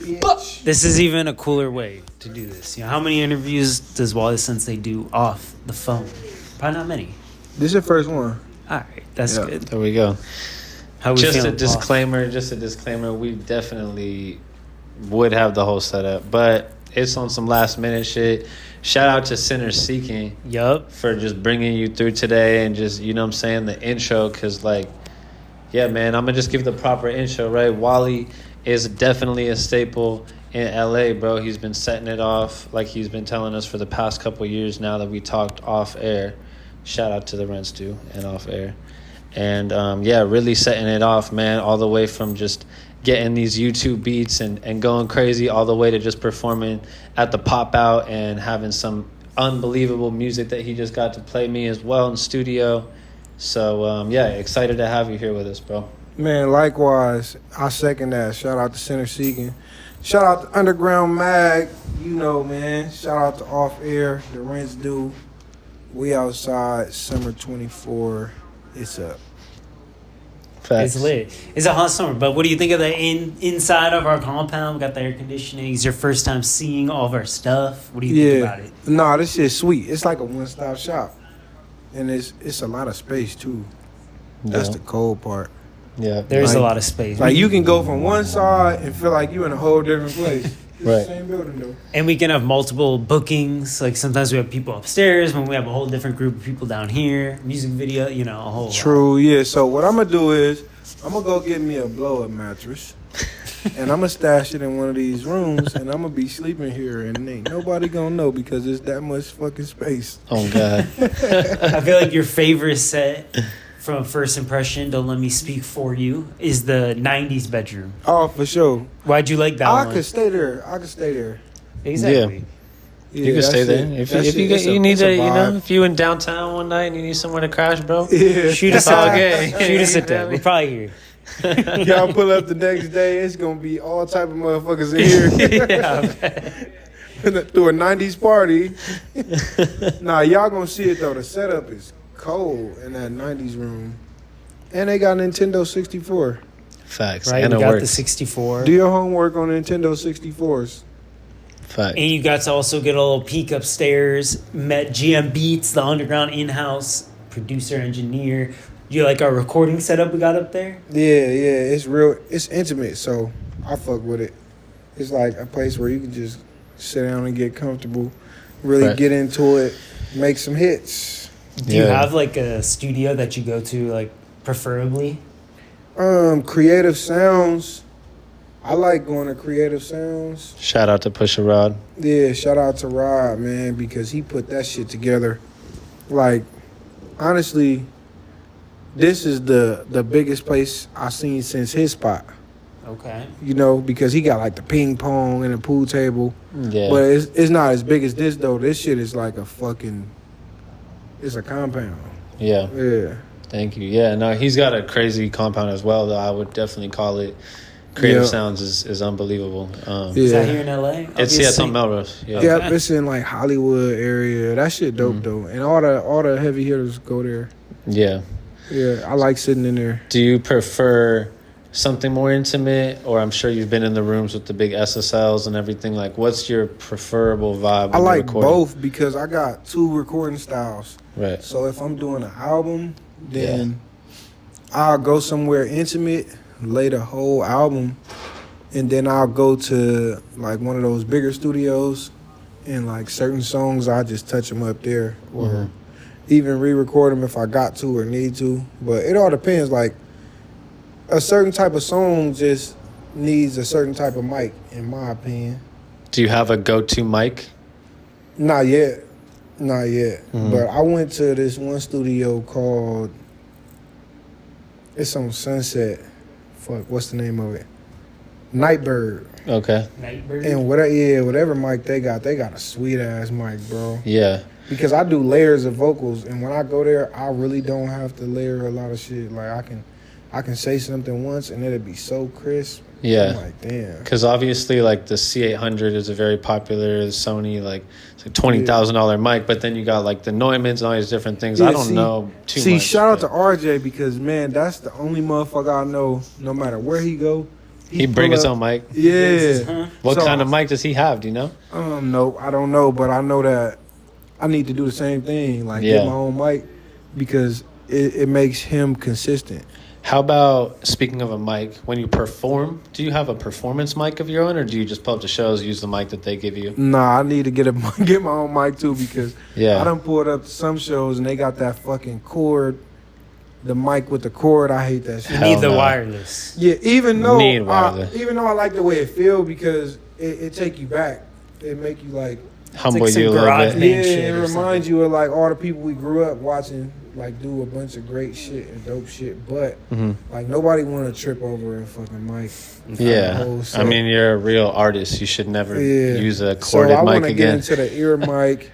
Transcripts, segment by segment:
bitch. This is even a cooler way to do this. You know, how many interviews does Wallie The Sensei do off the phone? Probably not many. This is your first one. All right, that's good. There we go. How we Just a feeling, disclaimer. We definitely would have the whole setup, but it's on some last minute shit. Shout out to Sinner Seeking. Yup. For just bringing you through today and just, you know what I'm saying, the intro. Because, like, yeah, man, I'm going to just give the proper intro, right? Wallie is definitely a staple in LA, bro. He's been setting it off like he's been telling us for the past couple of years now that we talked off air. Shout out to the Rents too and off air. And, yeah, really setting it off, man, all the way from just getting these YouTube beats and going crazy all the way to just performing at the pop out and having some unbelievable music that he just got to play me as well in studio. So, yeah, excited to have you here with us, bro. Man, likewise, I second that. Shout out to Center Seeking. Shout out to Underground Mag. You know, man. Shout out to Off Air, the Rents Due. We outside, summer 24. It's up. Facts. It's lit. It's a hot summer, but what do you think of the inside of our compound? We got the air conditioning. It's your first time seeing all of our stuff. What do you think about it? Nah, this shit's sweet. It's like a one-stop shop. And it's a lot of space, too. That's the cold part. Yeah. There's a lot of space. Like, you can go from one side and feel like you're in a whole different place. It's Right. the same building, though. And we can have multiple bookings. Like, sometimes we have people upstairs, when we have a whole different group of people down here. Music video, you know, a whole lot. True, yeah. So what I'm going to do is I'm going to go get me a blow-up mattress. And I'm going to stash it in one of these rooms. And I'm going to be sleeping here. And ain't nobody going to know because there's that much fucking space. Oh, God. I feel like your favorite set from First Impression, Don't Let Me Speak For You, is the 90s bedroom. Oh, for sure. Why'd you like that one? I could stay there. Exactly. Yeah, you can stay there. If you need to, you know, if you in downtown one night and you need somewhere to crash, bro. Yeah. Shoot us all out. good. Shoot us at that. We're probably here. Y'all pull up the next day, it's going to be all type of motherfuckers in here. Yeah. Through a 90s party. Nah, y'all going to see it, though. The setup is cold in that 90s room. And they got Nintendo 64. Facts. Right, And we it got works. the 64. Do your homework on Nintendo 64s. Facts. And you got to also get a little peek upstairs. Met GM Beats, the underground in-house producer, engineer. You like our recording setup we got up there? Yeah, it's real. It's intimate, so I fuck with it. It's like a place where you can just sit down and get comfortable, really get into it, make some hits. Do you have like a studio that you go to, like, preferably? Creative Sounds. I like going to Creative Sounds. Shout out to Pusha Rod. Yeah, shout out to Rod, man, because he put that shit together. Like, honestly, this is the biggest place I've seen since his spot. Okay. You know, because he got like the ping pong and the pool table. Yeah. But it's not as big as this, though. This shit is like it's a compound. Yeah. Yeah. Thank you. Yeah, no, he's got a crazy compound as well, though. I would definitely call it Creative Sounds is unbelievable. Is that here in LA? It's on Melrose. Yeah. Yeah, it's in like Hollywood area. That shit dope though. And all the heavy hitters go there. Yeah. Yeah, I like sitting in there. Do you prefer something more intimate, or I'm sure you've been in the rooms with the big SSLs and everything? Like, what's your preferable vibe? I like both because I got two recording styles. Right. So if I'm doing an album, then I'll go somewhere intimate, lay the whole album, and then I'll go to like one of those bigger studios, and like certain songs I just touch them up there, or even re-record them if I got to or need to. But it all depends. Like a certain type of song just needs a certain type of mic, in my opinion. Do you have a go-to mic? Not yet. But I went to this one studio called, it's on Sunset. Fuck, what's the name of it? Nightbird. Okay. Nightbird? And whatever mic they got a sweet ass mic, bro. Yeah. Because I do layers of vocals, and when I go there, I really don't have to layer a lot of shit. Like I can say something once and it'll be so crisp. Yeah. I'm like, damn. Because obviously, like, the C800 is a very popular Sony, like, it's like $20,000 mic, but then you got, like, the Neumanns and all these different things. Yeah, I don't know too much. Shout out to RJ because, man, that's the only motherfucker I know, no matter where he go, He bring his own mic. Yeah. What So, kind of mic does he have? Do you know? No, I don't know, but I know that I need to do the same thing, like get my own mic, because it makes him consistent. How about, speaking of a mic, when you perform, do you have a performance mic of your own, or do you just pull up to shows, use the mic that they give you? Nah, I need to get my own mic too, because Yeah. I done pulled up to some shows and they got that fucking cord, the mic with the cord. I hate that shit. You need the no. wireless. Yeah, even though Need wireless. I like the way it feel, because it take you back. It make you like Humble like some you a little garage bit. band. yeah, shit it or reminds you of like all the people we grew up watching, like do a bunch of great shit and dope shit, but like nobody want to trip over a fucking mic. Yeah. Whole I set. mean, you're a real artist. You should never Yeah. use a So corded I mic want to get again. into the ear mic,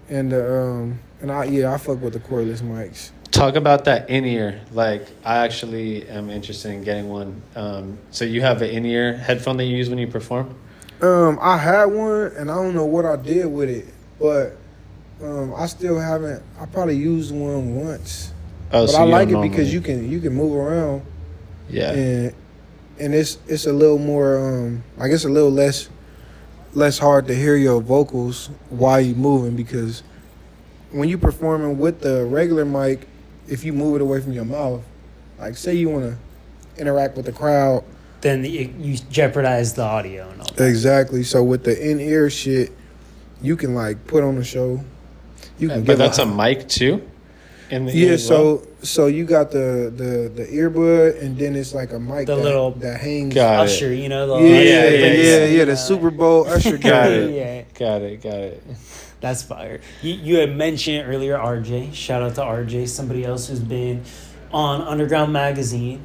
and the I fuck with the cordless mics. Talk about that in-ear. Like, I actually am interested in getting one. So you have an in-ear headphone that you use when you perform? I had one, and I don't know what I did with it, but I still haven't. I probably used one once, Oh, but so I you like it don't because normally- you can move around, Yeah. and it's a little more I guess a little less hard to hear your vocals while you moving, because when you performing with the regular mic, if you move it away from your mouth, like say you want to interact with the crowd. Then you jeopardize the audio and all that. Exactly. So with the in-ear shit, you can like put on a show. You can But give that's a mic too? In the ear yeah. as well? So you got the earbud, and then it's like a mic The little that hangs. Got Usher, it. you know, the Yeah. The Super Bowl Usher Got guy. it. Yeah, Got it. that's fire. You had mentioned earlier RJ. Shout out to RJ, somebody else who's been on Underground Magazine.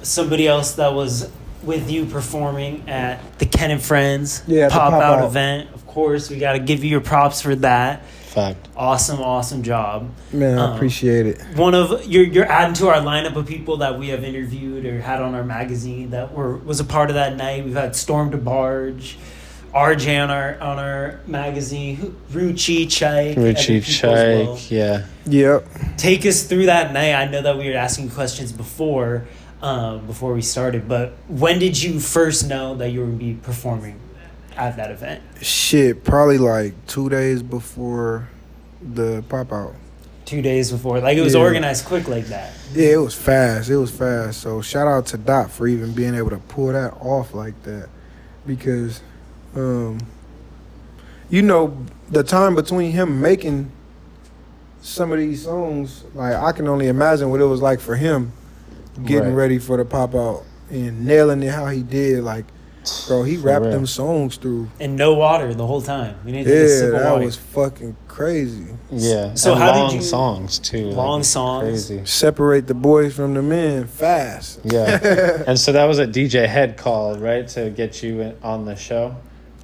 Somebody else that was with you performing at the Ken and Friends Yeah, the pop out pop-out. event. Of course, we got to give you your props for that. Fact. Awesome job. Man, I appreciate it. One of you're adding to our lineup of people that we have interviewed or had on our magazine that was a part of that night. We've had Storm DeBarge, RJ on our magazine, Rucci, Chike, yeah. Yep. Take us through that night. I know that we were asking questions before we started, but when did you first know that you would be performing at that event? Shit, probably like 2 days before the pop out. 2 days before, like it was Yeah. organized quick like that. Yeah, it was fast. So shout out to Dot for even being able to pull that off like that, because, the time between him making some of these songs, like I can only imagine what it was like for him getting Right. ready for the pop out and nailing it how he did. Like, bro, he rapped real. them songs through. And no water the whole time. We didn't take a sip Yeah, of that water. was fucking crazy. Yeah. So and how did long you- songs too. Long it's songs. Crazy. Separate the boys from the men fast. Yeah. And so that was a DJ Head call, right, to get you on the show?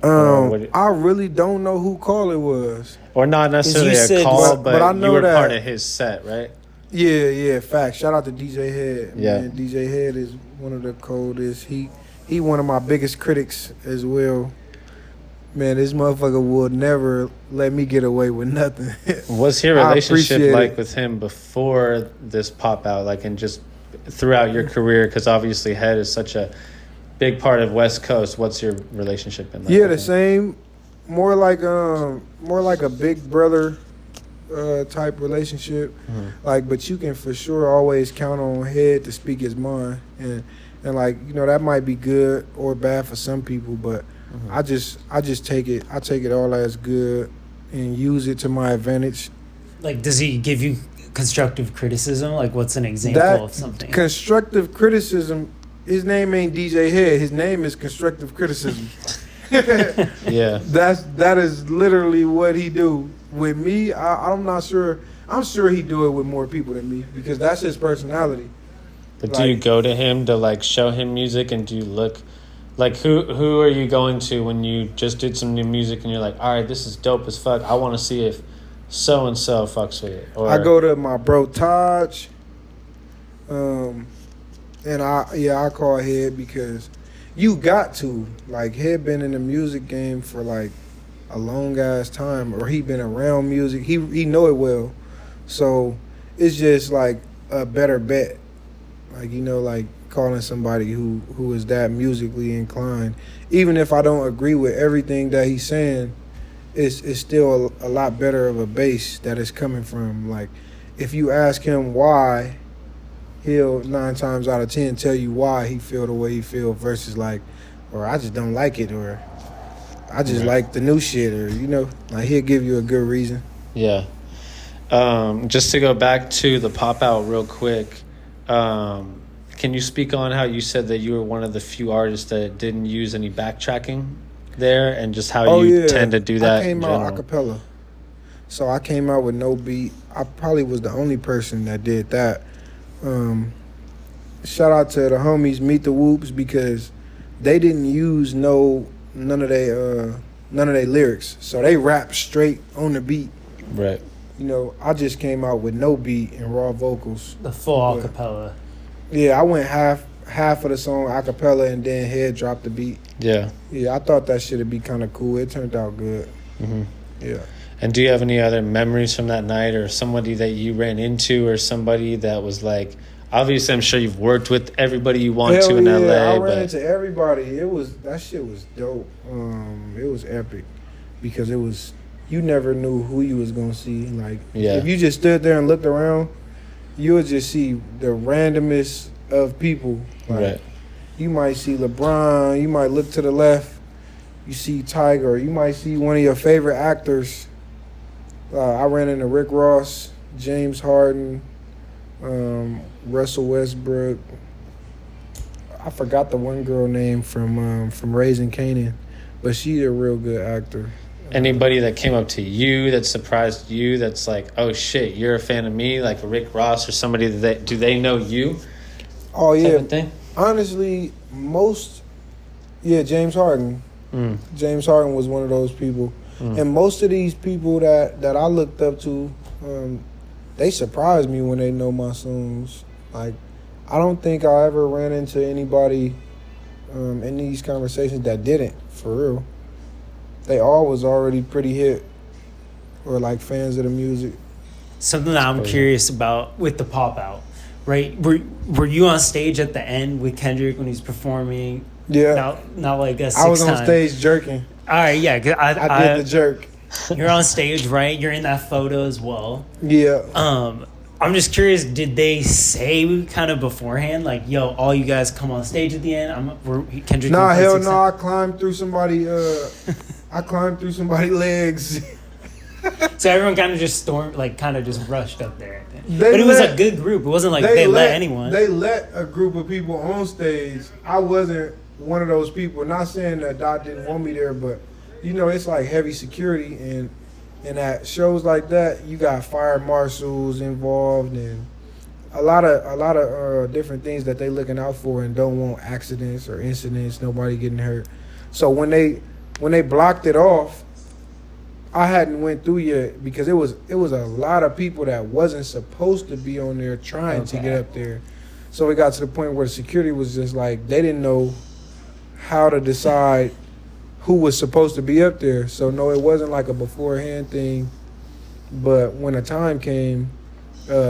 Or I really don't know who call it was. Or not necessarily you a said- call, but I but know you were that- part of his set, right? Yeah, facts. Shout out to DJ Head. Yeah. Man, DJ Head is one of the coldest. He one of my biggest critics as well. Man, this motherfucker would never let me get away with nothing. What's your I relationship appreciate like it. with him before this pop out, like, and just throughout your career? Because obviously Head is such a big part of West Coast. What's your relationship been like? Yeah, with the him? same. More like a big brother type relationship. Like, but you can for sure always count on Head to speak his mind, and like, that might be good or bad for some people, but I just take it. I take it all as good and use it to my advantage. Like, does he give you constructive criticism? Like, what's an example That of something? constructive criticism. His name ain't DJ Head. His name is constructive criticism. Yeah. That is literally what he do with me. I'm not sure. I'm sure he do it with more people than me, because that's his personality. But do you go to him to like show him music, and do you look like who are you going to when you just did some new music and you're like, all right, this is dope as fuck. I want to see if so and so fucks with it. Or I go to my bro Taj, and I call Head, because you got to, like, Head been in the music game for like a long ass time, or he been around music. He know it well, so it's just like a better bet. Like, like calling somebody who is that musically inclined. Even if I don't agree with everything that he's saying, it's still a lot better of a base that it's coming from. Like, if you ask him why, he'll 9 times out of 10 tell you why he feel the way he feel versus like, or I just don't like it, or I just like the new shit, or, you know, like he'll give you a good reason. Yeah. Just to go back to the pop out real quick, can you speak on how you said that you were one of the few artists that didn't use any backtracking there, and just how you tend to do that? I came out acapella. So I came out with no beat. I probably was the only person that did that. Shout out to the homies Meet the Whoops, because they didn't use none of their lyrics. So they rap straight on the beat. Right. You know, I just came out with no beat and raw vocals. The full acapella. Yeah, I went half of the song acapella and then head dropped the beat. Yeah. Yeah, I thought that shit'd be kind of cool. It turned out good. Mm-hmm. Yeah. And do you have any other memories from that night, or somebody that you ran into, or somebody that was like, obviously I'm sure you've worked with everybody you want to in LA. I ran into everybody. That shit was dope. It was epic because it was, you never knew who you was gonna see. Like, if you just stood there and looked around, you would just see the randomest of people. Like, right. You might see LeBron. You might look to the left. You see Tiger. You might see one of your favorite actors. I ran into Rick Ross, James Harden, Russell Westbrook. I forgot the one girl name from Raising Canaan, but she's a real good actor. Anybody that came up to you that surprised you, that's like, oh shit, you're a fan of me, like Rick Ross or somebody that do they know you? Oh yeah, type of thing? Honestly, James Harden. James Harden was one of those people. And most of these people that I looked up to, they surprised me when they know my songs. Like, I don't think I ever ran into anybody in these conversations that didn't, for real. They all was already pretty hip or like fans of the music. Something that I'm curious about with the pop out, right? Were you on stage at the end with Kendrick when he was performing? Yeah. Not like a 6 I was on time. stage jerking. All right, yeah. I did the jerk. You're on stage, right? You're in that photo as well. Yeah. I'm just curious, did they say kind of beforehand, like, yo, all you guys come on stage at the end? Kendrick. Nah, hell no. I climbed through somebody's legs. So everyone kind of just rushed up there. But it was a good group. It wasn't like they let anyone. They let a group of people on stage. I wasn't one of those people. Not saying that Dot didn't want me there, but you know, it's like heavy security, and at shows like that, you got fire marshals involved and a lot of different things that they looking out for and don't want accidents or incidents, nobody getting hurt. So when they blocked it off, I hadn't went through yet because it was a lot of people that wasn't supposed to be on there trying to get up there. So it got to the point where the security was just like, they didn't know how to decide who was supposed to be up there. So no, it wasn't like a beforehand thing. But when the time came,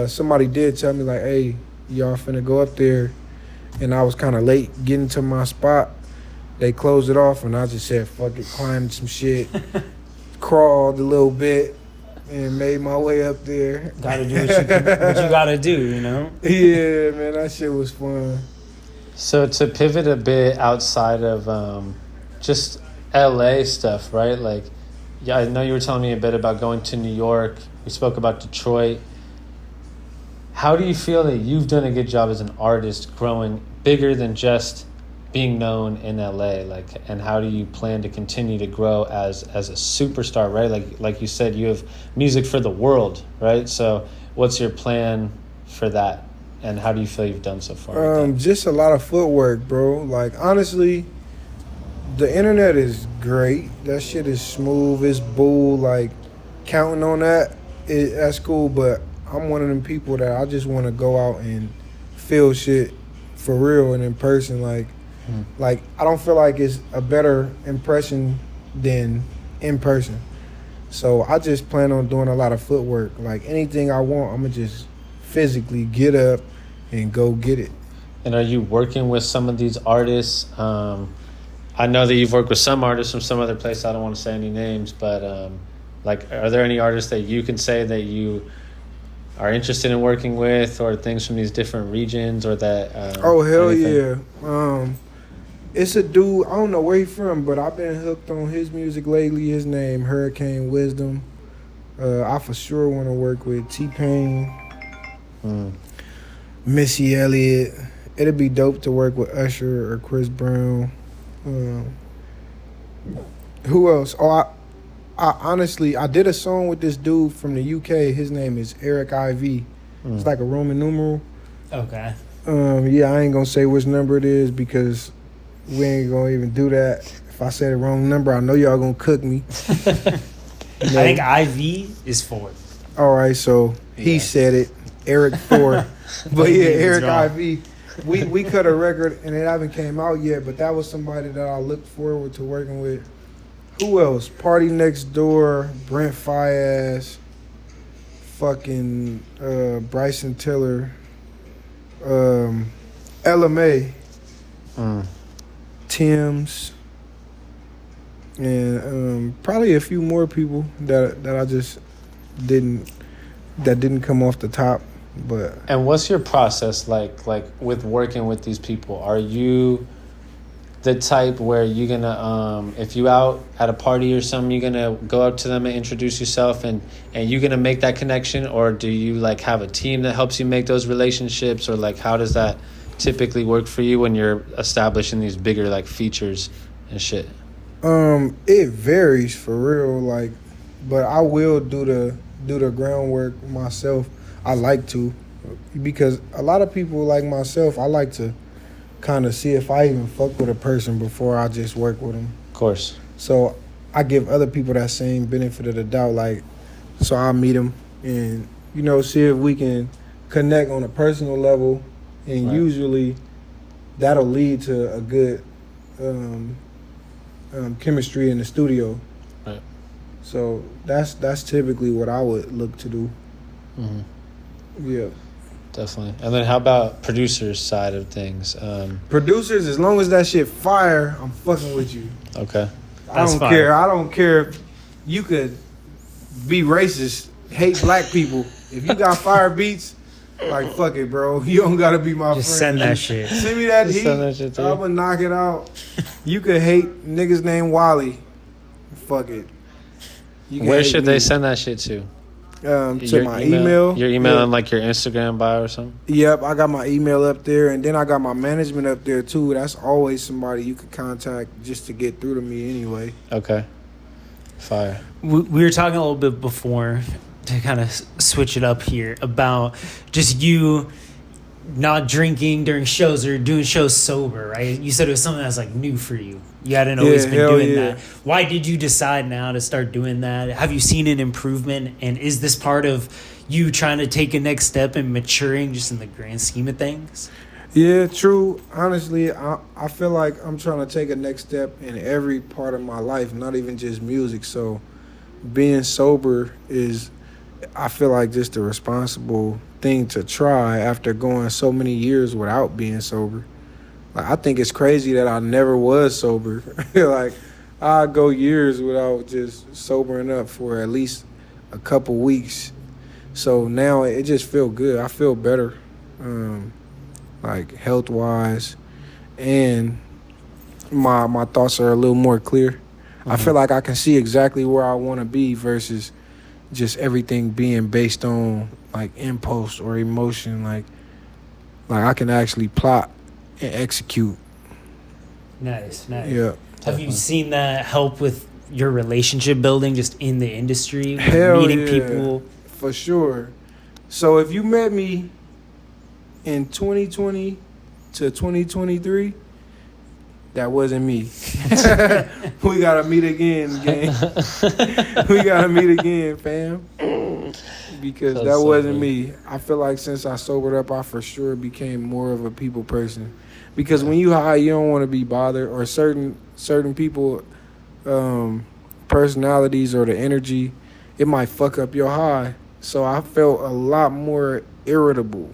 somebody did tell me like, hey, y'all finna go up there. And I was kind of late getting to my spot. They closed it off and I just said, fuck it, climbed some shit, crawled a little bit, and made my way up there. Gotta do what you gotta do, you know? Yeah, man, that shit was fun. So to pivot a bit outside of just LA stuff, right? Like, yeah, I know you were telling me a bit about going to New York. We spoke about Detroit. How do you feel that you've done a good job as an artist growing bigger than just being known in LA? Like, and how do you plan to continue to grow as a superstar, right? Like you said, you have music for the world, right? So what's your plan for that? And how do you feel you've done so far? Just a lot of footwork, bro. Like, honestly, the internet is great. That shit is smooth. It's bull. Like, counting on that's cool. But I'm one of them people that I just want to go out and feel shit for real and in person. Like, I don't feel like it's a better impression than in person. So I just plan on doing a lot of footwork. Like, anything I want, I'm going to just physically get up and go get it. And are you working with some of these artists? I know that you've worked with some artists from some other place. I don't want to say any names, but like, are there any artists that you can say that you are interested in working with, or things from these different regions, or that? Oh hell anything? yeah! It's a dude. I don't know where he's from, but I've been hooked on his music lately. His name Hurricane Wisdom. I for sure want to work with T-Pain, Missy Elliott. It'd be dope to work with Usher or Chris Brown. Who else? Oh, I honestly, I did a song with this dude from the UK. His name is Eric IV. It's like a Roman numeral. Okay. Yeah, I ain't gonna say which number it is because we ain't gonna even do that. If I say the wrong number, I know y'all gonna cook me. I think IV is 4. All right, so he said it. Eric 4. But yeah, Eric IV. We cut a record and it haven't came out yet, but that was somebody that I look forward to working with. Who else? Party Next Door, Brent Fias, fucking Bryson Tiller, LMA, Tim's, and probably a few more people that I just didn't come off the top. But And what's your process like with working with these people? Are you the type where you're gonna if you out at a party or something, you're gonna go up to them and introduce yourself and you're gonna make that connection, or do you like have a team that helps you make those relationships, or like how does that typically work for you when you're establishing these bigger like features and shit? It varies for real, like, but I will do the groundwork myself. I like to, because a lot of people like myself, I like to kind of see if I even fuck with a person before I just work with them. Of course. So I give other people that same benefit of the doubt, like, so I'll meet them and, you know, see if we can connect on a personal level, and usually that'll lead to a good chemistry in the studio. Right. So that's typically what I would look to do. Mm-hmm. Yeah. Definitely. And then how about producers side of things? Producers, as long as that shit fire, I'm fucking with you. Okay. I don't care. I don't care if you could be racist, hate black people. If you got fire beats, like, fuck it, bro. You don't gotta be my Just friend. send that shit. Send me that Just heat. send that shit too. I'm gonna knock it out. You could hate niggas named Wallie. Fuck it. You can Where hate should me. they send that shit to? To Your my email. Your email Yeah. and like your Instagram bio or something? Yep, I got my email up there, and then I got my management up there too. That's always somebody you could contact just to get through to me anyway. Okay. Fire. We were talking a little bit before, to kind of switch it up here, about just you not drinking during shows or doing shows sober, right? You said it was something that's like new for you. You hadn't always been doing that. Why did you decide now to start doing that? Have you seen an improvement? And is this part of you trying to take a next step and maturing just in the grand scheme of things? Yeah, true. Honestly, I feel like I'm trying to take a next step in every part of my life, not even just music. So being sober is, I feel like, just a responsible thing to try after going so many years without being sober. Like, I think it's crazy that I never was sober. Like, I go years without just sobering up for at least a couple weeks. So now it just feel good. I feel better, like health wise, and my thoughts are a little more clear. Mm-hmm. I feel like I can see exactly where I want to be versus just everything being based on like impulse or emotion. Like I can actually plot and execute. Nice. Yeah. Have you seen that help with your relationship building just in the industry? Hell meeting yeah, people? for sure. So if you met me in 2020 to 2023, that wasn't me. We gotta meet again, gang. We gotta meet again, fam. Because That's that so wasn't funny. me. I feel like since I sobered up, I for sure became more of a people person. Because when you high, you don't want to be bothered, or certain people, personalities or the energy, it might fuck up your high. So I felt a lot more irritable.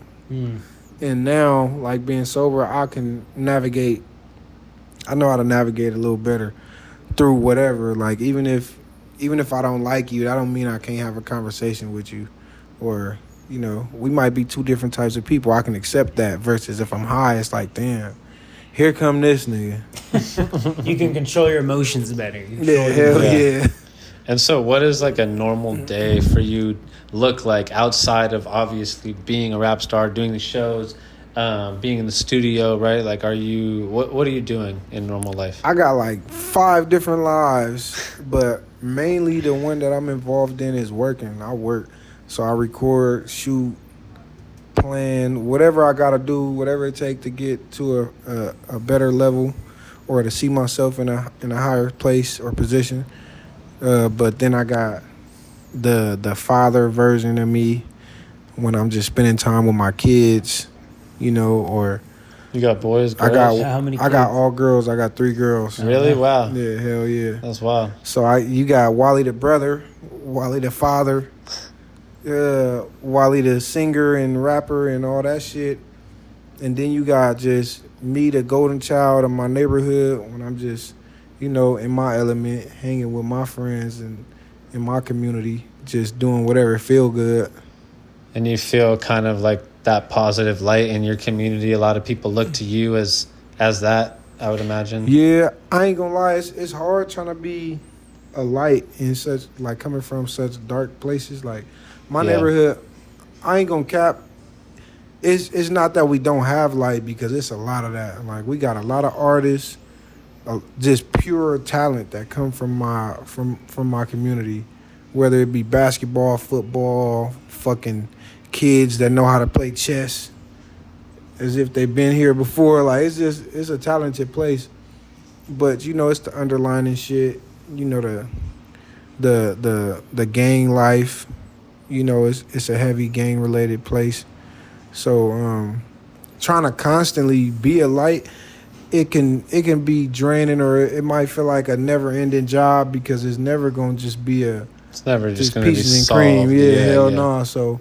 And now, like being sober, I can navigate. I know how to navigate a little better through whatever. Like even if I don't like you, that don't mean I can't have a conversation with you, or we might be two different types of people. I can accept that. Versus if I'm high, it's like, damn, here come this nigga. You can control your emotions better. Yeah, hell yeah. And so what does like a normal day for you look like outside of obviously being a rap star, doing the shows, being in the studio, right? Like, what are you doing in normal life? I got like 5 different lives, but mainly the one that I'm involved in is working. I work. So I record, shoot, plan, whatever I gotta do, whatever it takes to get to a better level or to see myself in a higher place or position. But then I got the father version of me when I'm just spending time with my kids, or You got boys, girls? How many I got kids? all girls. I got 3 girls. Really? Wow. Yeah, hell yeah. That's wild. So you got Wallie the brother, Wallie the father, Wallie the singer and rapper and all that shit. And then you got just me, the golden child of my neighborhood, when I'm just, in my element, hanging with my friends and in my community, just doing whatever feel good. And you feel kind of like that positive light in your community. A lot of people look to you as that, I would imagine. Yeah, I ain't gonna lie, it's hard trying to be a light in such, like, coming from such dark places. Like my neighborhood, I ain't gonna cap. It's not that we don't have light, because it's a lot of that. Like we got a lot of artists, just pure talent that come from my community, whether it be basketball, football, fucking kids that know how to play chess as if they've been here before. Like it's a talented place, but it's the underlining shit. The gang life. It's a heavy gang related place. So trying to constantly be a light, it can be draining, or it might feel like a never ending job, because it's never gonna just be it's never just gonna be peaches and solved. cream. Yeah, hell yeah. no. So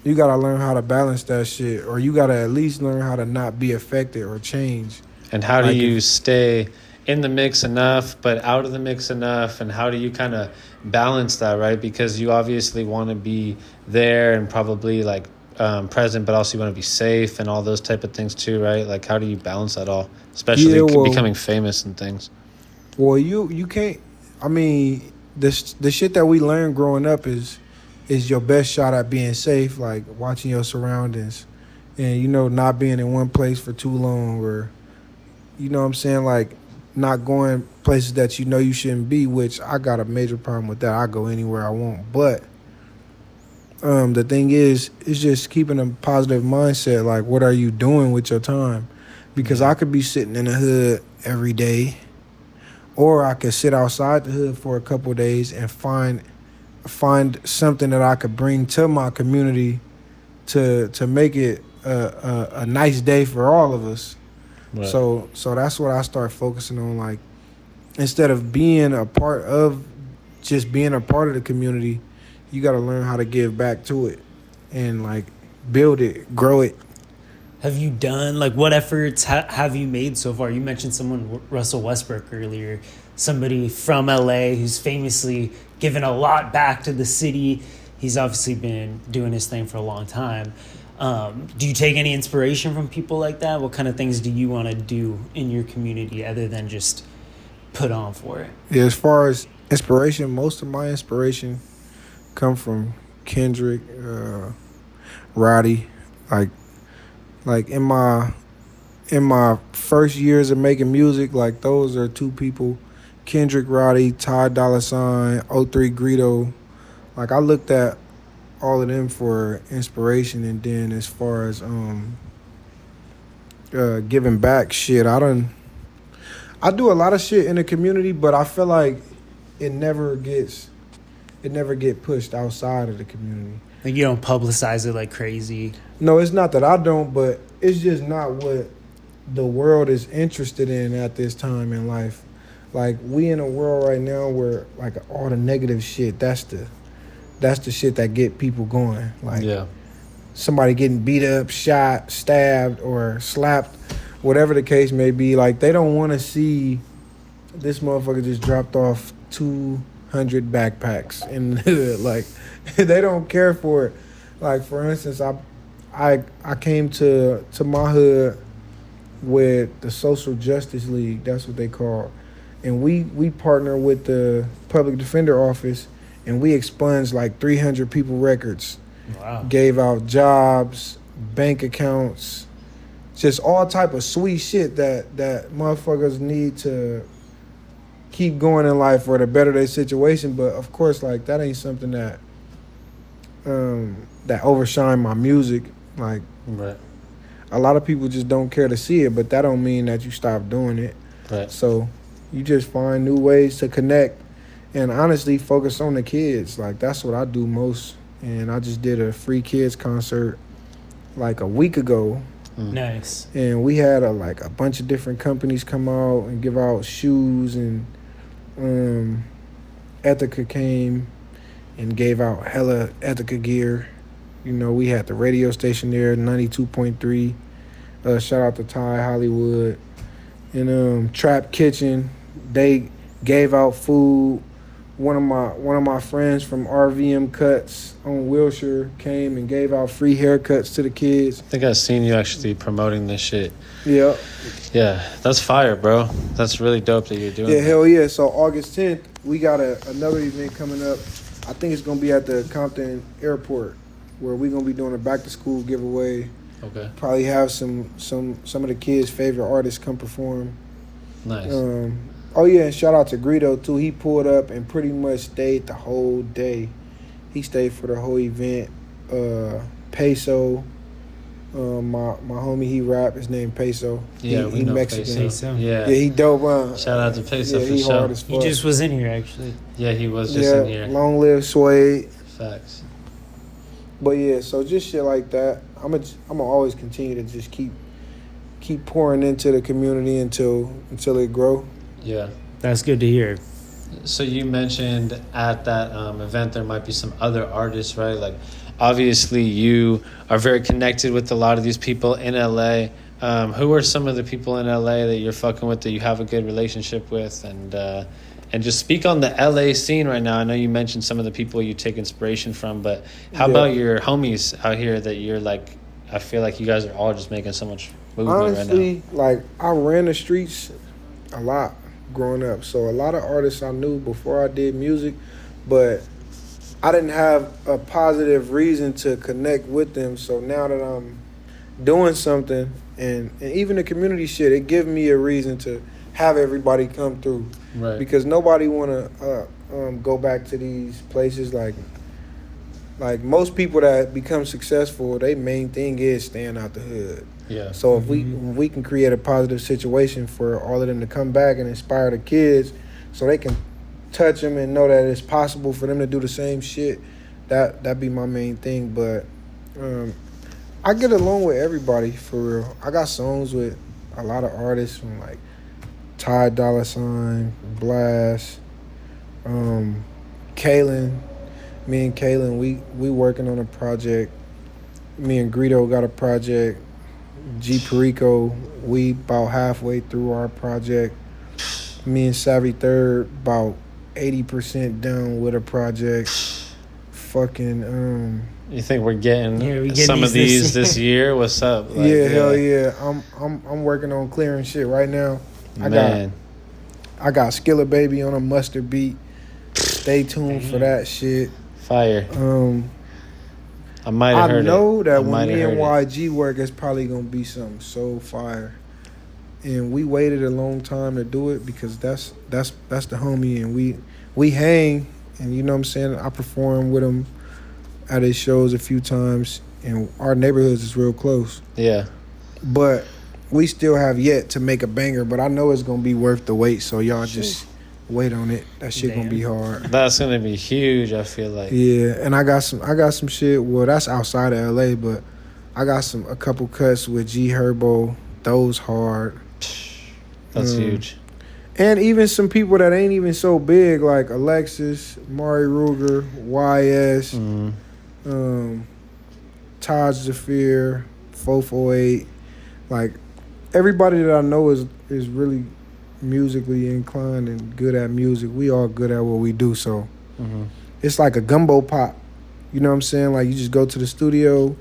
you gotta learn how to balance that shit, or you gotta at least learn how to not be affected or change. And how do Like you stay in the mix enough, but out of the mix enough? And how do you kind of balance that, right? Because you obviously want to be there and probably like present, but also you want to be safe and all those type of things too, right? Like, how do you balance that all? Especially becoming famous and things. Well, you can't. I mean, the shit that we learned growing up is your best shot at being safe, like watching your surroundings and, not being in one place for too long, or, what I'm saying, like not going places that you shouldn't be, which I got a major problem with that. I go anywhere I want. But the thing is, it's just keeping a positive mindset. Like, what are you doing with your time? Because I could be sitting in the hood every day, or I could sit outside the hood for a couple of days and find something that I could bring to my community to make it a nice day for all of us. Right. So that's what I start focusing on. Like, instead of being a part of the community, you got to learn how to give back to it and like build it, grow it. Have you done, like, what efforts have you made so far? You mentioned someone, Russell Westbrook, earlier, somebody from LA who's famously given a lot back to the city. He's obviously been doing his thing for a long time. Do you take any inspiration from people like that? What kind of things do you want to do in your community other than just put on for it? Yeah, as far as inspiration, most of my inspiration come from Kendrick, Roddy. Like in my first years of making music, like those are 2 people, Kendrick, Roddy, Ty Dolla $ign, 03 Greedo. Like I looked at all of them for inspiration. And then as far as giving back shit, I do a lot of shit in the community, but I feel like it never get pushed outside of the community. Like, you don't publicize it like crazy? No, it's not that I don't, but it's just not what the world is interested in at this time in life. Like, we in a world right now where, like, all the negative shit, that's the shit that get people going. Like, yeah. somebody getting beat up, shot, stabbed, or slapped, whatever the case may be. Like, they don't want to see this motherfucker just dropped off 200 backpacks in the hood. Like, they don't care for it. Like, for instance, I came to my hood with the Social Justice League. That's what they call it. And we partner with the Public Defender Office, and we expunged like 300 people records. Wow. Gave out jobs, bank accounts, just all type of sweet shit that motherfuckers need to keep going in life or to better their situation. But of course, like, that ain't something that overshine my music. Like, Right. a lot of people just don't care to see it, but that don't mean that you stop doing it. Right. So you just find new ways to connect and honestly focus on the kids. Like, that's what I do most. And I just did a free kids concert like a week ago. Nice. And we had a bunch of different companies come out and give out shoes, and Ethica came and gave out hella Ethica gear. You know, we had the radio station there, 92.3. Shout out to Ty Hollywood. And Trap Kitchen, they gave out food. One of my friends from RVM Cuts on Wilshire came and gave out free haircuts to the kids. I think I've seen you actually promoting this shit. Yeah. Yeah, that's fire, bro. That's really dope that you're doing Yeah, that. hell yeah. So August 10th, we got another event coming up. I think it's going to be at the Compton Airport, where we're going to be doing a back-to-school giveaway. Okay. Probably have some of the kids' favorite artists come perform. Nice. Oh, yeah, and shout out to Greedo, too. He pulled up and pretty much stayed the whole day. He stayed for the whole event. Peso, my homie, he rap. His name Peso. Yeah, we he know Mexican. Peso. Yeah. Yeah, he dope. Shout out to Peso yeah, for he sure. hard as He fuck. just was in here, actually. Yeah, he was just in here. Long live Suede. Facts. But yeah, so just shit like that. I'm gonna always continue to just keep pouring into the community until it grow. Yeah. That's good to hear. So you mentioned at that event there might be some other artists, right? Like, obviously you are very connected with a lot of these people in LA. Who are some of the people in LA that you're fucking with, that you have a good relationship with, and just speak on the LA scene right now? I know you mentioned some of the people you take inspiration from, but how about your homies out here that you're like, I feel like you guys are all just making so much movement Honestly, right now. like, I ran the streets a lot growing up, so a lot of artists I knew before I did music, but I didn't have a positive reason to connect with them. So now that I'm doing something, and even the community shit, it gives me a reason to have everybody come through. Right. Because nobody want to go back to these places. Like most people that become successful, their main thing is staying out the hood. Yeah. So if we can create a positive situation for all of them to come back and inspire the kids, so they can touch them and know that it's possible for them to do the same shit, that'd be my main thing. But I get along with everybody, for real. I got songs with a lot of artists, from like Ty Dolla $ign, Blast, Kalen. Me and Kalen, we working on a project. Me and Greedo got a project. G Perico, we about halfway through our project. Me and Savvy Third about 80% done with a project. Fucking You think we're getting getting some of these these this year? What's up? Like, yeah, hell yeah. I'm working on clearing shit right now. Man. I got Skilla Baby on a mustard beat. Stay tuned for that shit. Fire. I might have heard it. I know that when might me have and heard YG work, it's probably gonna be something so fire. And we waited a long time to do it because that's the homie, and we hang, and you know what I'm saying. I perform with him at his shows a few times, and our neighborhoods is real close. Yeah. But we still have yet to make a banger. But I know it's gonna be worth the wait. So y'all just wait on it. That shit gonna be hard. That's gonna be huge, I feel like. Yeah, and I got some shit. Well, that's outside of LA, but I got a couple cuts with G Herbo. Those hard. That's huge. And even some people that ain't even so big, like Alexis, Mari Ruger, YS. Taj Zafir, 448. Like, everybody that I know is really musically inclined and good at music. We all good at what we do, so it's like a gumbo pot. You know what I'm saying? Like, you just go to the studio.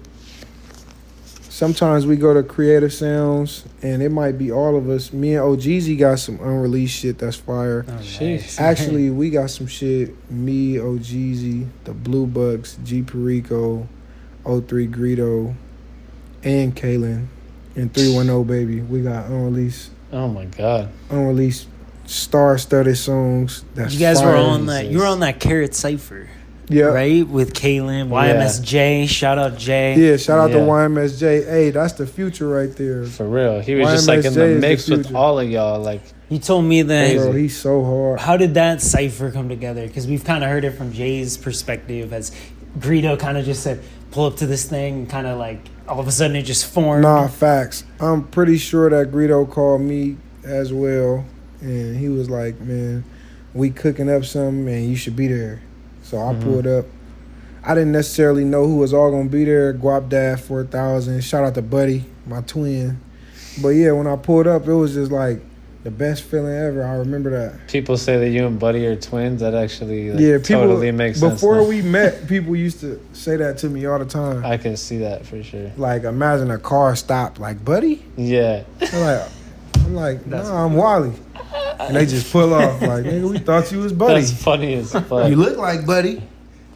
Sometimes we go to Creative Sounds, and it might be all of us. Me and OGZ got some unreleased shit that's fire. Oh, nice. Actually, we got some shit. Me, OGZ, the Blue Bucks, G Perico, 03 Greedo, and Kalen, and 310 Baby. We got unreleased. Oh my God. Unreleased star-studded songs. That's You guys fire. were on that. You were on that Carrot Cipher. Yeah. Right? With Kaylin, YMSJ, shout out Jay. Yeah, shout out to Yeah. YMSJ. Hey, that's the future right there. For real. He was just like in YMSJ the is the mix with future. all of y'all. Like, He told me that. Bro, he's so hard. How did that cipher come together? Because we've kind of heard it from Jay's perspective as Greedo kind of just said, pull up to this thing and kind of like all of a sudden it just formed. Nah, facts. I'm pretty sure that Greedo called me as well, and he was like, man, we cooking up something and you should be there. So I pulled up. I didn't necessarily know who was all gonna be there. Guap Dad 4000. Shout out to Buddy, my twin. But yeah, when I pulled up, it was just like the best feeling ever. I remember that. people say that you and Buddy are twins. That actually like, Yeah, people, totally makes sense. before now. we met, people used to say that to me all the time. I can see that for sure. Like, imagine a car stopped, like, Buddy? Yeah. I'm like, nah, I'm Wally. And they just pull off, like, nigga, we thought you was Buddy. That's funny as fuck. You look like Buddy.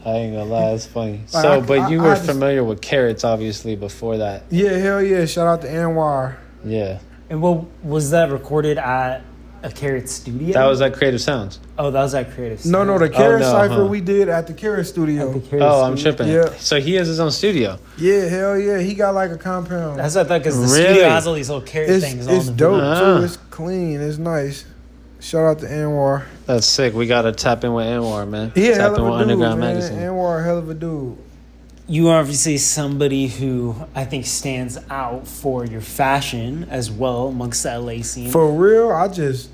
I ain't gonna lie, it's funny. Like, So, but you were I just- familiar with Carrots, obviously, before that. Yeah, hell yeah. Shout out to Anwar. Yeah. And what was that recorded at a Carrot studio? That was at Creative Sounds. Oh, that was at Creative. No, the Studio. Carrot no, Cypher huh. we did at the Carrot Studio. At the Carrot Oh, I'm Studio. tripping. Yeah. So he has his own studio. Yeah, hell yeah. He got like a compound. That's what I thought because the Really? studio has all these little carrot things It's on the dope, Ah. too. It's clean. It's nice. Shout out to Anwar. That's sick. We gotta tap in with Anwar, man. He a Tap hell in of with a dude, Underground man. Magazine. Anwar, a hell of a dude. You are obviously somebody who I think stands out for your fashion as well amongst the LA scene. For real, I just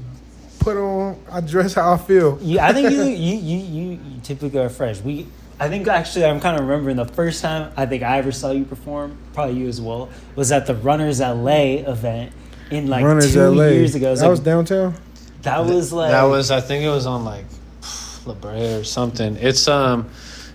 I dress how I feel. I think you typically are fresh. I think actually I'm kind of remembering the first time I think I ever saw you perform, probably you as well, was at the Runners LA event in like Runners 2 LA. years ago. It was That like- was downtown? that was like That was, I think it was on like La Brea or something.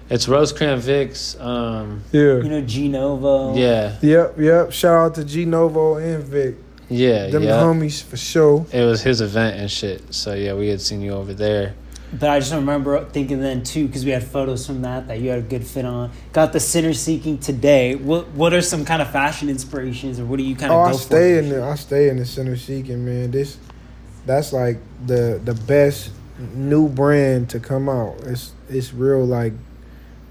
It's Rosecrans Vic's. Yeah. you know G Novo. Yeah, Yep. Shout out to G Novo and Vic. yeah, Them the yeah. homies for sure. It was his event and shit. So yeah, we had seen you over there. But I just remember thinking then too, because we had photos from that you had a good fit on. Got the Center Seeking today. What are some kind of fashion inspirations, or what do you kind of Oh, go I stay in the Center Seeking, man. That's like the best new brand to come out. It's real, like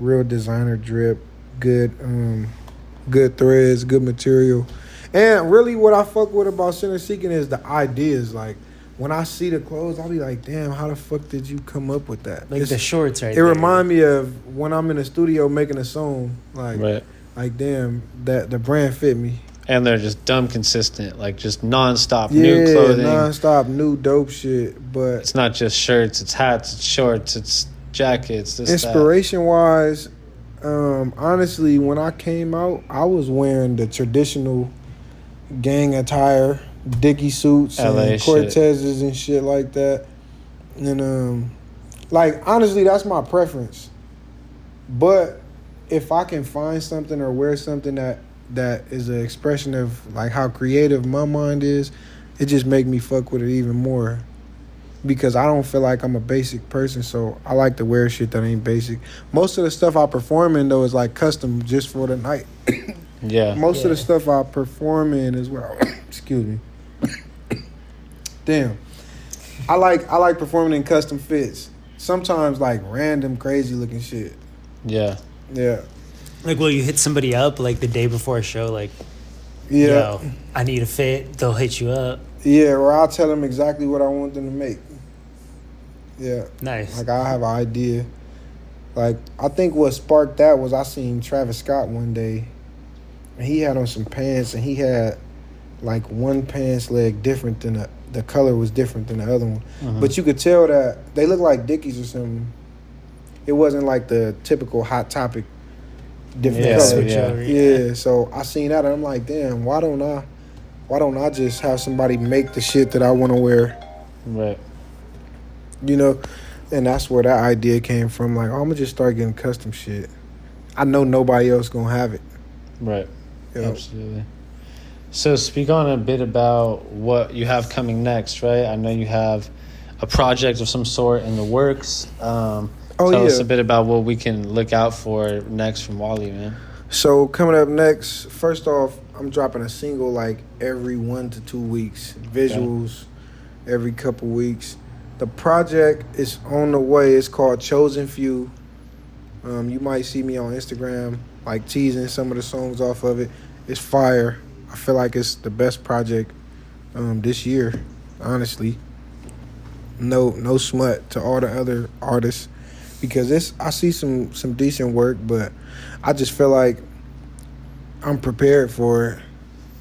real designer drip, good threads, good material. And really what I fuck with about Center Seeking is the ideas. Like, when I see the clothes, I'll be like, damn, how the fuck did you come up with that? Like the shorts right It there. remind me of when I'm in the studio making a song. Right. Like damn, that the brand fit me. And they're just dumb consistent, like just nonstop Yeah, new clothing. nonstop, new dope shit. But It's not just shirts, it's hats, it's shorts, it's jackets, this, inspiration wise, honestly, when I came out, I was wearing the traditional gang attire, Dickie suits LA and Cortezes and shit like that. And like honestly, that's my preference. But if I can find something or wear something that is an expression of like how creative my mind is, it just make me fuck with it even more. Because I don't feel like I'm a basic person, so I like to wear shit that ain't basic. Most of the stuff I perform in though is like custom just for the night. Yeah. Most of the Yeah. stuff I perform in as well. Excuse me. Damn. I like performing in custom fits. Sometimes like random crazy looking shit. Yeah. Yeah. Like, will you hit somebody up like the day before a show? Like, Yeah. yo, I need a fit. They'll hit you up. Yeah, or I'll tell them exactly what I want them to make. Yeah. Nice. Like I have an idea. Like I think what sparked that was I seen Travis Scott one day. And he had on some pants and he had like one pants leg different than the color was different than the other one. Mhm. But you could tell that they looked like Dickies or something. It wasn't like the typical Hot Topic different Yeah, colors. Switch yeah. over, Yeah, so I seen that and I'm like, damn, why don't I just have somebody make the shit that I want to wear, Right. you know? And that's where that idea came from. Like, oh, I'm gonna just start getting custom shit. I know nobody else gonna have it. Right. You know? Absolutely. So speak on a bit about what you have coming next, right? I know you have a project of some sort in the works. Tell us a bit about what we can look out for next from Wallie, man. So coming up next, first off, I'm dropping a single like every 1 to 2 weeks. Visuals every couple weeks. The project is on the way. It's called Chosen Few. You might see me on Instagram like teasing some of the songs off of it. It's fire. I feel like it's the best project this year, honestly. No smut to all the other artists because I see some decent work, but I just feel like I'm prepared for it.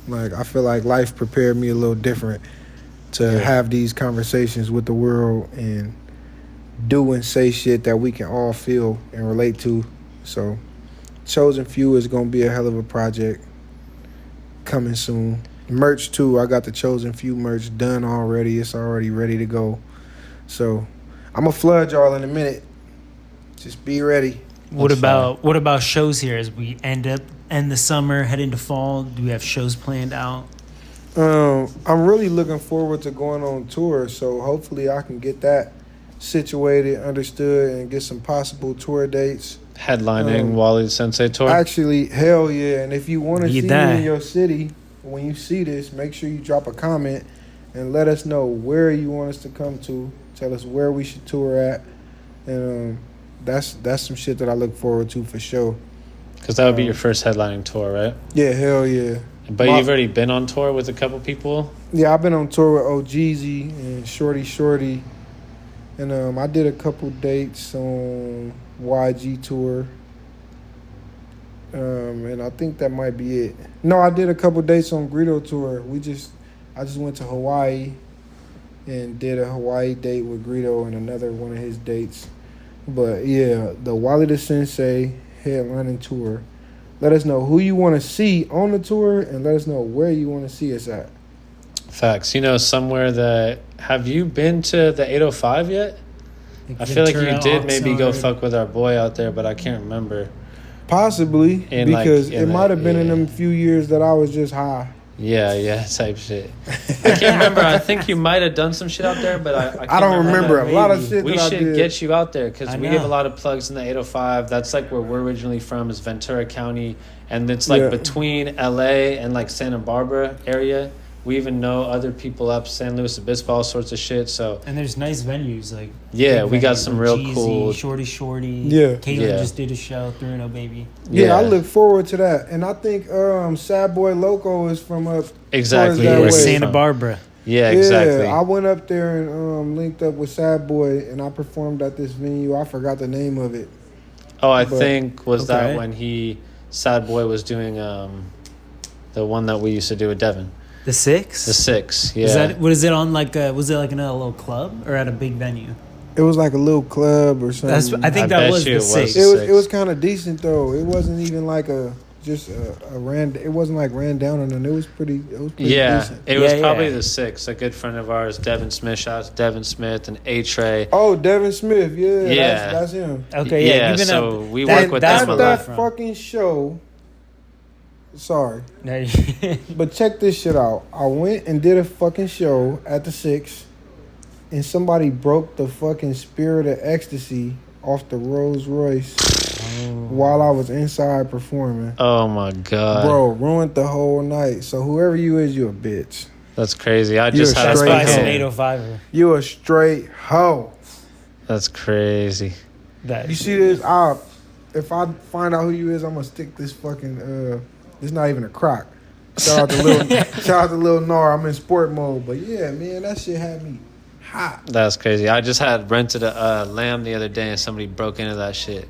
Like I feel like life prepared me a little different to have these conversations with the world and do and say shit that we can all feel and relate to. So Chosen Few is gonna be a hell of a project coming soon. Merch too. I got the Chosen Few merch done already. It's already ready to go. So I'm gonna flood y'all in a minute. Just be ready. What about shows here as we end the summer, head into fall? Do we have shows planned out? I'm really looking forward to going on tour, so hopefully I can get that situated, understood, and get some possible tour dates. Headlining Wallie The Sensei tour. Actually, hell yeah. And if you want to Get see that. me in your city, when you see this, make sure you drop a comment and let us know where you want us to come to. Tell us where we should tour at. And that's some shit that I look forward to for sure. Because that would be your first headlining tour, right? Yeah, hell yeah. But you've already been on tour with a couple people? Yeah, I've been on tour with OGZ and Shorty. And I did a couple dates on YG tour. And I think that might be it. No, I did a couple dates on Greedo tour. I just went to Hawaii and did a Hawaii date with Greedo and another one of his dates. But yeah, the Wallie The Sensei headlining tour. Let us know who you want to see on the tour and let us know where you want to see us at. Facts. You know, somewhere that... Have you been to the 805 yet? I feel like you did maybe go fuck with our boy out there, but I can't remember. Possibly, because it might have been in them few years that I was just high. Yeah, type shit. I can't remember. I think you might have done some shit out there, but I can't I don't remember a lot of shit we that I should did. get you out there because I we know. give a lot of plugs in the 805. That's like where we're originally from, is Ventura County, and it's like between LA and like Santa Barbara area. We even know other people up San Luis Obispo, all sorts of shit. So And there's nice venues like yeah, big we got venues some like real Jeezy, cool. Shorty. Yeah. Caitlin just did a show, 3-0 Baby. Yeah, I look forward to that. And I think Sad Boy Loco is from up Exactly. towards that where way. he's Santa from. Barbara. Yeah, exactly. Yeah, I went up there and linked up with Sad Boy and I performed at this venue. I forgot the name of it. Oh, I But- think was that Okay. when Sad Boy was doing the one that we used to do with Devin. The Six? The Six, yeah. Was it on like was it like in a little club or at a big venue? It was like a little club or something. I think that bet was you the it was. Six. It was kind of decent though. It wasn't even like a it wasn't like ran down on them. It was pretty Yeah, decent. it was Yeah, probably yeah. the Six. A good friend of ours, Devin Smith. Shout out to Devin Smith and A-Tray. Oh, Devin Smith, Yeah. that's him. Okay, yeah. Yeah, You've been so up, we that- work with that's them a where lot. That from. fucking show. Sorry, No, but check this shit out. I went and did a fucking show at the Six, and somebody broke the fucking Spirit of Ecstasy off the Rolls Royce while I was inside performing. Oh my god, Bro, ruined the whole night. So whoever you is, you a bitch. that's crazy. I You're just had that's straight by hoe. some 805er. You a straight hoe. That's crazy. That You see this? If I find out who you is, I'm gonna stick this fucking it's not even a crock. Shout out to Lil Nar. I'm in sport mode, but yeah, man, that shit had me hot. That's crazy. I just had rented a lamb the other day, and somebody broke into that shit.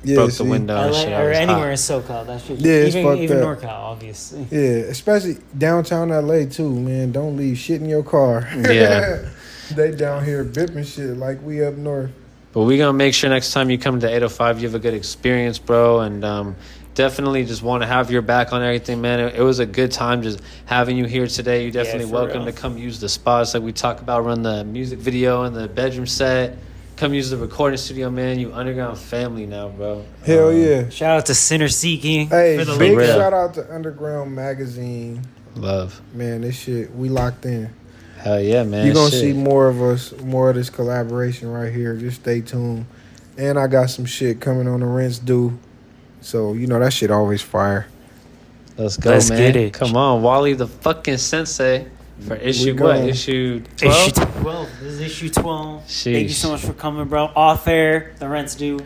Yeah, Broke see? the window and LA shit. I or was anywhere in hot. SoCal. That shit. Yeah, it's even fucked up. NorCal, obviously. Yeah, especially downtown LA too, man. Don't leave shit in your car. Yeah. They down here bipping shit like we up north. But we're going to make sure next time you come to 805, you have a good experience, bro. And definitely just want to have your back on everything, man. It was a good time just having you here today. You're definitely welcome to come use the spots like we talk about, run the music video and the bedroom set. Come use the recording studio, man. You underground family now, bro. Hell yeah. Shout out to Sinner Seeking. Hey, for the big link. shout out to Underground Magazine. Love. Man, this shit, we locked in. Hell yeah, man. You're going to see more of us, more of this collaboration right here. Just stay tuned. And I got some shit coming on the Rinse Due. So, you know, that shit always fire. Let's go, Let's man. get it. Come on, Wallie the fucking Sensei for issue what? Issue 12? Issue 12. This is issue 12. Sheesh. Thank you so much for coming, bro. Off air, the rent's due.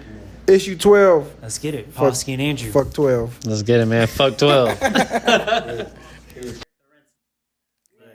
Issue 12. Let's get it. Fuck- Posky and Andrew. Fuck 12. Let's get it, man. Fuck 12.